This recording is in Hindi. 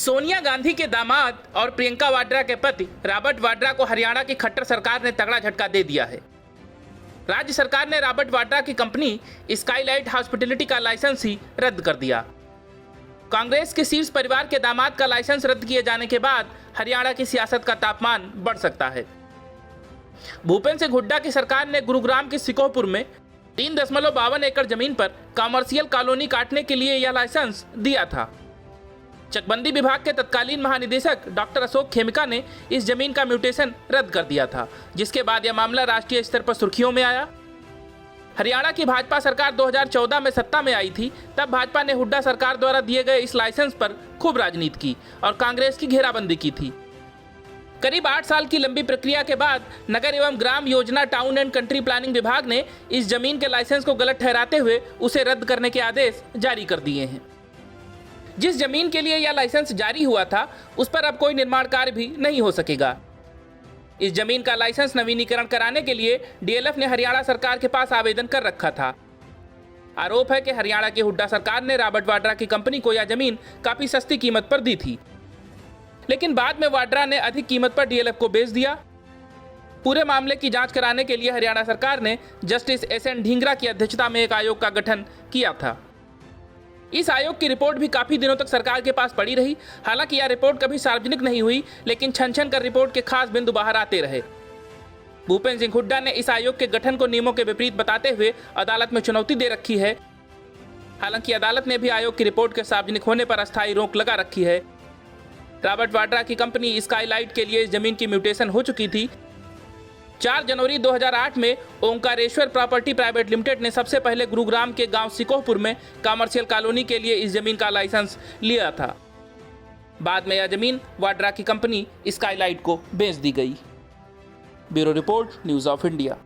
सोनिया गांधी के दामाद और प्रियंका वाड्रा के पति रॉबर्ट वाड्रा को हरियाणा की खट्टर सरकार ने तगड़ा झटका दे दिया है। राज्य सरकार ने रॉबर्ट वाड्रा की कंपनी स्काईलाइट हॉस्पिटैलिटी का लाइसेंस ही रद्द कर दिया। कांग्रेस के शीर्ष परिवार के दामाद का लाइसेंस रद्द किए जाने के बाद हरियाणा की सियासत का तापमान बढ़ सकता है। भूपेंद्र सिंह हुड्डा की सरकार ने गुरुग्राम के सिकोहपुर में 3.52 एकड़ जमीन पर कॉमर्शियल कॉलोनी काटने के लिए यह लाइसेंस दिया था। चकबंदी विभाग के तत्कालीन महानिदेशक डॉक्टर अशोक खेमका ने इस जमीन का म्यूटेशन रद्द कर दिया था, जिसके बाद यह मामला राष्ट्रीय स्तर पर सुर्खियों में आया। हरियाणा की भाजपा सरकार 2014 में सत्ता में आई थी। तब भाजपा ने हुड्डा सरकार द्वारा दिए गए इस लाइसेंस पर खूब राजनीति की और कांग्रेस की घेराबंदी की थी। करीब 8 साल की लंबी प्रक्रिया के बाद नगर एवं Gram Yojana town and country planning विभाग ने इस जमीन के लाइसेंस को गलत ठहराते हुए उसे रद्द करने के आदेश जारी कर दिए हैं। जिस जमीन के लिए यह लाइसेंस जारी हुआ था, उस पर अब कोई निर्माण कार्य भी नहीं हो सकेगा। इस जमीन का लाइसेंस नवीनीकरण कराने के लिए डीएलएफ ने हरियाणा सरकार के पास आवेदन कर रखा था। आरोप है कि हरियाणा की हुड्डा सरकार ने रॉबर्ट वाड्रा की कंपनी को यह जमीन काफी सस्ती कीमत पर दी थी, लेकिन बाद में वाड्रा ने अधिक कीमत पर डीएलएफ को बेच दिया। पूरे मामले की जांच कराने के लिए हरियाणा सरकार ने जस्टिस एसएन ढींगरा की अध्यक्षता में एक आयोग का गठन किया था। इस आयोग की रिपोर्ट भी काफी दिनों तक सरकार के पास पड़ी रही। हालांकि यह रिपोर्ट कभी सार्वजनिक नहीं हुई, लेकिन छन कर रिपोर्ट के खास बिंदु बाहर आते रहे। भूपेंद्र सिंह हुड्डा ने इस आयोग के गठन को नियमों के विपरीत बताते हुए अदालत में चुनौती दे रखी है। हालांकि अदालत ने भी आयोग की रिपोर्ट के सार्वजनिक होने पर अस्थायी रोक लगा रखी है। रॉबर्ट वाड्रा की कंपनी स्काईलाइट के लिए इस जमीन की म्यूटेशन हो चुकी थी। 4 जनवरी 2008 में ओंकारेश्वर प्रॉपर्टी प्राइवेट लिमिटेड ने सबसे पहले गुरुग्राम के गांव सिकोहपुर में कॉमर्शियल कॉलोनी के लिए इस जमीन का लाइसेंस लिया था। बाद में यह जमीन वाड्रा की कंपनी स्काईलाइट को बेच दी गई। Bureau report, news of India.